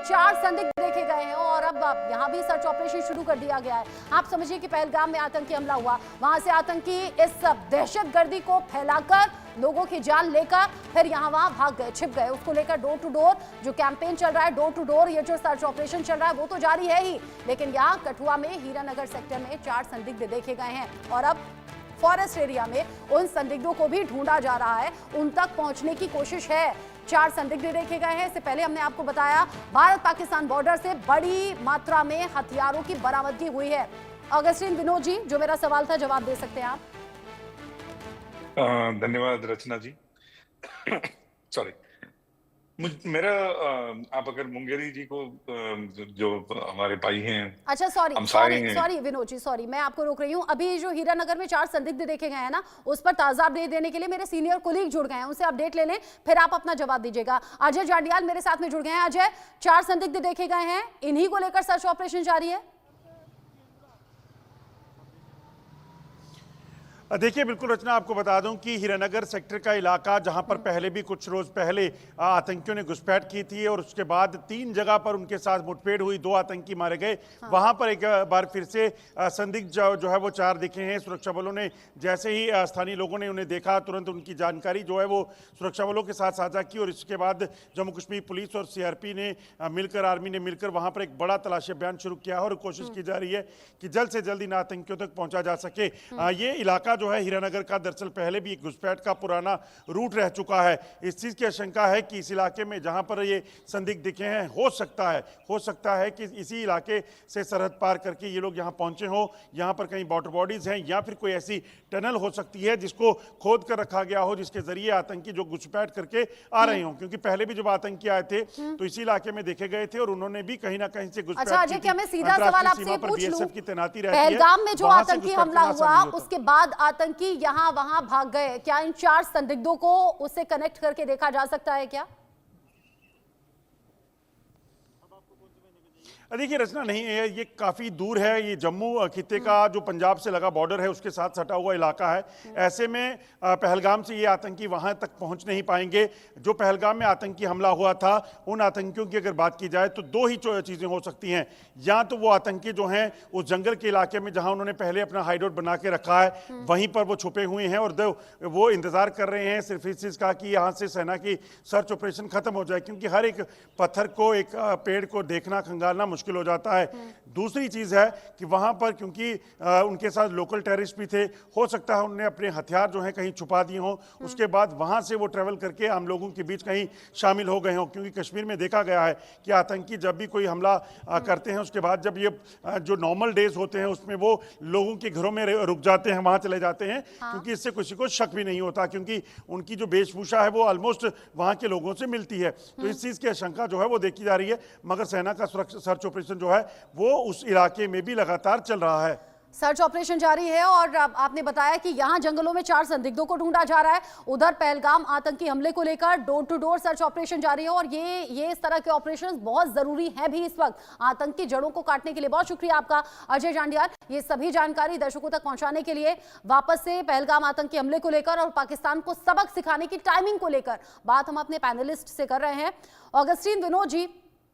4 संदिग्ध देखे गए हैं और अब यहाँ भी सर्च ऑपरेशन शुरू कर दिया गया है। आप समझिए कि पहलगाम में आतंकी हमला हुआ, वहां से आतंकी इस दहशतगर्दी को फैलाकर लोगों की जान लेकर फिर यहाँ वहां भाग गए, छिप गए। उसको लेकर डोर टू डोर जो कैंपेन चल रहा है, डोर टू डोर ये जो सर्च ऑपरेशन चल रहा है वो तो जारी है ही, लेकिन यहाँ कठुआ में हीरानगर सेक्टर में 4 संदिग्ध देखे गए हैं और अब फॉरेस्ट एरिया में उन संदिग्धों को भी ढूंढा जा रहा है, उन तक पहुंचने की कोशिश है। 4 संदिग्ध देखे गए हैं। इससे पहले हमने आपको बताया भारत पाकिस्तान बॉर्डर से बड़ी मात्रा में हथियारों की बरामदगी हुई है। अगस्टिन विनोद जी, जो मेरा सवाल था जवाब दे सकते हैं आप। धन्यवाद रचना जी। सॉरी, मेरा आप अगर मुंगेरी जी को जो हमारे भाई हैं, अच्छा सॉरी विनोद जी, सॉरी मैं आपको रोक रही हूँ। अभी जो हीरानगर में 4 संदिग्ध देखे गए हैं ना, उस पर ताजा अपडेट देने के लिए मेरे सीनियर कोलीग जुड़ गए हैं, उनसे अपडेट ले लें फिर आप अपना जवाब दीजिएगा। अजय जांडियाल मेरे साथ में जुड़ गए हैं। अजय, 4 संदिग्ध देखे गए हैं, इन्हीं को लेकर सर्च ऑपरेशन जारी है। देखिए बिल्कुल रचना, आपको बता दूं कि हीरानगर सेक्टर का इलाका जहां पर पहले भी कुछ रोज पहले आतंकियों ने घुसपैठ की थी और उसके बाद 3 जगह पर उनके साथ मुठभेड़ हुई, 2 आतंकी मारे गए। वहां पर एक बार फिर से संदिग्ध जो है वो 4 दिखे हैं। सुरक्षा बलों ने जैसे ही स्थानीय लोगों ने उन्हें देखा, तुरंत उनकी जानकारी जो है वो सुरक्षा बलों के साथ साझा की और इसके बाद जम्मू कश्मीर पुलिस और सीआरपी ने मिलकर, आर्मी ने मिलकर वहां पर एक बड़ा तलाशी अभियान शुरू किया और कोशिश की जा रही है कि जल्द से जल्द इन आतंकियों तक पहुंचा जा सके। ये इलाका जो है हीरानगर का दरअसल पहले भी एक घुसपैठ का पुराना रूट रह चुका है। इस चीज की आशंका है कि इस इलाके में जहां पर ये संदिग्ध दिखे हैं, हो सकता है कि इसी इलाके से सरहद पार करके ये लोग यहां पहुंचे हो। यहां पर कहीं वाटर बॉडीज हैं या फिर कोई ऐसी टनल हो सकती है जिसको खोद कर रखा गया हो, जिसके जरिए आतंकी जो घुसपैठ करके आ रहे हों, क्योंकि पहले भी जब आतंकी आए थे तो इसी इलाके में देखे गए थे और उन्होंने भी कहीं ना कहीं से घुसपैठ की थी। अच्छा, क्या मैं सीधा सवाल आपसे पूछ लूं, की तैनाती रहती है, पहलगाम में जो आतंकी हमला हुआ उसके बाद आतंकी यहाँ वहां भाग गए, क्या इन 4 संदिग्धों को उससे कनेक्ट करके देखा जा सकता है क्या? देखिए रचना, नहीं है, ये काफ़ी दूर है। ये जम्मू खित्ते का जो पंजाब से लगा बॉर्डर है उसके साथ सटा हुआ इलाका है। ऐसे में पहलगाम से ये आतंकी वहां तक पहुंच नहीं पाएंगे। जो पहलगाम में आतंकी हमला हुआ था, उन आतंकियों की अगर बात की जाए तो 2 ही चीज़ें हो सकती हैं। या तो वो आतंकी जो हैं उस जंगल के इलाके में जहाँ उन्होंने पहले अपना हाइडआउट बना के रखा है, वहीं पर वो छुपे हुए हैं और वो इंतज़ार कर रहे हैं सिर्फ इस चीज़ का कि यहाँ से सेना की सर्च ऑपरेशन खत्म हो जाए, क्योंकि हर एक पत्थर को, एक पेड़ को देखना, खंगालना मुश्किल हो जाता है। दूसरी चीज है कि वहां पर क्योंकि उनके साथ लोकल टेररिस्ट भी थे, हो सकता है उन्होंने अपने हथियार जो हैं कहीं छुपा दिए हों, उसके बाद वहां से वो ट्रेवल करके आम लोगों के बीच कहीं शामिल हो गए हों। क्योंकि कश्मीर में देखा गया है कि आतंकी जब भी कोई हमला करते हैं, उसके बाद जब ये जो नॉर्मल डेज होते हैं उसमें वो लोगों के घरों में रुक जाते हैं, वहां चले जाते हैं, क्योंकि इससे किसी को शक भी नहीं होता, क्योंकि उनकी जो वेशभूषा है वो ऑलमोस्ट वहां के लोगों से मिलती है। तो इस चीज की आशंका जो है वो देखी जा रही है, मगर सेना का सर्च ऑपरेशन जो है वो उस इलाके में भी लगातार चल रहा है। सर्च ऑपरेशन जारी है और आपने बताया कि यहां जंगलों में 4 संदिग्धों को ढूंढा जा रहा है। उधर पहलगाम आतंकी हमले को लेकर door to door search operation जारी है और ये इस तरह के ऑपरेशन बहुत जरूरी है भी इस वक्त आतंकी जड़ों को काटने के लिए। बहुत शुक्रिया आपका अजय जांडियाल, ये सभी जानकारी दर्शकों तक पहुंचाने के लिए। वापस से पहलगाम आतंकी हमले को लेकर और पाकिस्तान को सबक सिखाने की टाइमिंग को लेकर बात हम अपने पैनलिस्ट से कर रहे हैं। अगस्टिन विनोद जी,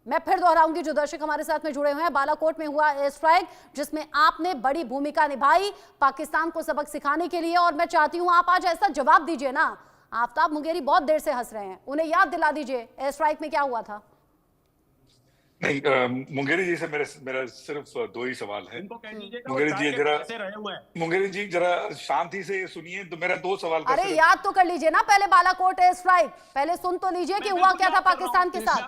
मैं फिर दोहराऊंगी, जो दर्शक हमारे साथ में जुड़े हुए हैं, बालाकोट में हुआ एयर स्ट्राइक जिसमें आपने बड़ी भूमिका निभाई पाकिस्तान को सबक सिखाने के लिए, और मैं चाहती हूं आप आज ऐसा जवाब दीजिए ना, आफ्ताब मुंगेरी बहुत देर से हंस रहे हैं, उन्हें याद दिला दीजिए एयर स्ट्राइक में क्या हुआ था। नहीं, मुंगेरी जी से मेरा सिर्फ 2 ही सवाल है। मुंगेरी जी जरा शांति से सुनिए, तो मेरा 2 सवाल। अरे याद तो कर लीजिए ना पहले बालाकोट एयर स्ट्राइक, पहले सुन तो लीजिए कि हुआ क्या था पाकिस्तान के साथ।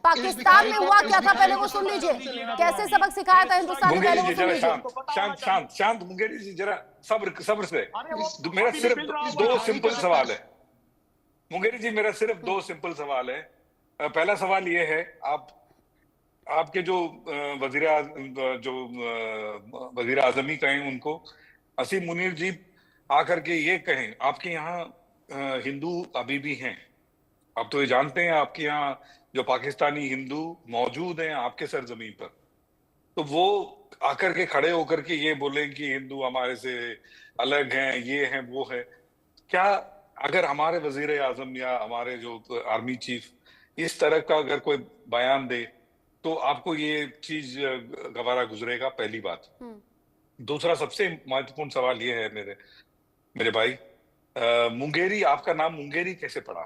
पाकिस्तान में हुआ क्या था पहले वो सुन लीजिए, कैसे सबक सिखाया था हिंदुस्तान ने, पहले वो सुन लीजिए। शांत मुंगेरी जी, जरा सब्र से। मेरा सिर्फ 2 सिंपल सवाल है मुंगेरी जी, मेरा सिर्फ 2 सिंपल सवाल है। पहला सवाल ये है, आपके जो वजीर आजमी कहें उनको, असीम मुनीर जी आकर के ये कहें, आपके यहाँ हिंदू अभी भी हैं, आप तो ये जानते हैं आपके यहाँ जो पाकिस्तानी हिंदू मौजूद हैं आपके सरजमीन पर, तो वो आकर के खड़े होकर के ये बोलें कि हिंदू हमारे से अलग हैं, ये हैं, वो है। क्या अगर हमारे वजीर आजम या हमारे जो आर्मी चीफ इस तरह का अगर कोई बयान दे तो आपको ये चीज गवारा गुजरेगा, पहली बात। दूसरा सबसे महत्वपूर्ण सवाल ये है मेरे भाई, मुंगेरी, आपका नाम मुंगेरी कैसे पड़ा?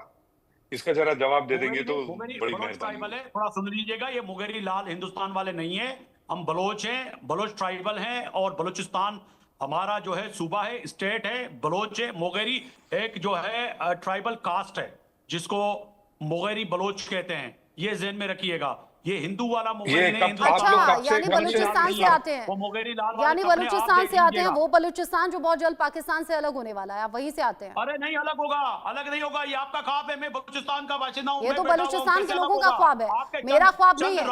इसका जरा जवाब दे देंगे तो बड़ी मेहरबानी है। थोड़ा सुन लीजिएगा, ये मुंगेरी लाल हिंदुस्तान वाले नहीं है, हम बलोच हैं, बलोच ट्राइबल हैं, और बलूचिस्तान हमारा जो है सूबा है, स्टेट है, बलोच है। मुंगेरी एक जो है ट्राइबल कास्ट है जिसको मुंगेरी बलोच कहते हैं, ये ज़हन में रखिएगा। ये हिंदू वाला मुंगेरी नहीं, अच्छा, यानी बलूचिस्तान से आते हैं, वो मुंगेरी लाल, यानी बलूचिस्तान से आते हैं, वो बलूचिस्तान जो बहुत जल्द पाकिस्तान से अलग होने वाला है, आप वहीं से आते हैं। अरे नहीं अलग होगा, अलग नहीं होगा, ये आपका ख्वाब है। मैं बलूचिस्तान का बाशिंदा हूं, ये तो बलूचिस्तान के लोगों का ख्वाब है, मेरा ख्वाब नहीं है।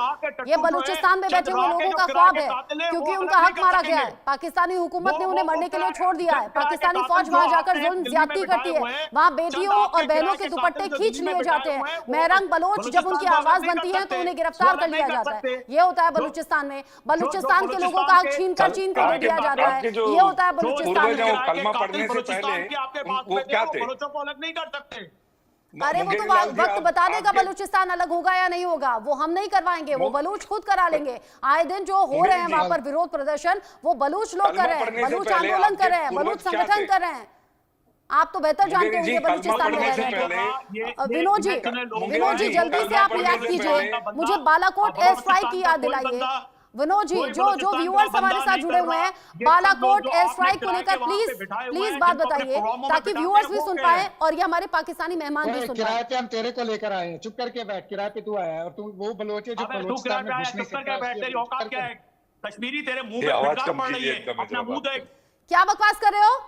ये बलूचिस्तान में बैठे हुए लोगों का ख्वाब है, क्योंकि उनका हक मारा गया है। पाकिस्तानी हुकूमत ने उन्हें मरने के लिए छोड़ दिया है। पाकिस्तानी फौज वहां जाकर जुल्म ज्यादती करती है, वहां बेटियों और बहनों के दुपट्टे खींच लिए जाते हैं। महरंग बलोच जब उनकी आवाज बनती है तो उन्हें गिरफ्तार कर लिया जाता है। ये होता है बलूचिस्तान में, बलूचिस्तान के लोगों का हक छीन कर दे दिया जाता है। ये होता है बलूचिस्तान में। कलमा पढ़ने से पहले वो क्या थे? बलोचों को अलग नहीं कर सकते। अरे वो तो वक्त बता देगा बलूचिस्तान अलग होगा या नहीं होगा, वो हम नहीं करवाएंगे, वो बलूच खुद करा लेंगे। आए दिन जो हो रहे हैं वहां पर विरोध प्रदर्शन, वो बलूच लोग कर रहे हैं, बलूच आंदोलन कर रहे हैं, बलूच संगठन कर रहे हैं। आप तो बेहतर जानते होंगे बलूचिस्तान में रह रहे हैं। विनोद जी जल्दी से आप रिएक्ट कीजिए, मुझे बालाकोट एयर स्ट्राइक की याद दिलाइए। विनोद जी, जो व्यूअर्स हमारे साथ जुड़े हुए हैं, बालाकोट एयर स्ट्राइक को लेकर प्लीज बात बताइए, ताकि व्यूअर्स भी सुन पाए और ये हमारे पाकिस्तानी मेहमान भी सुन पाए। किराए पे हम तेरे को लेकर आए हैं, चुप करके बैठ, किराए पे तू आया है और तू वो बलोच है जो बलूचिस्तान में घुसने से कश्मीरी तेरे मुंह पे फटकार पड़ रही है, अपना मुंह देख। क्या बकवास कर रहे हो?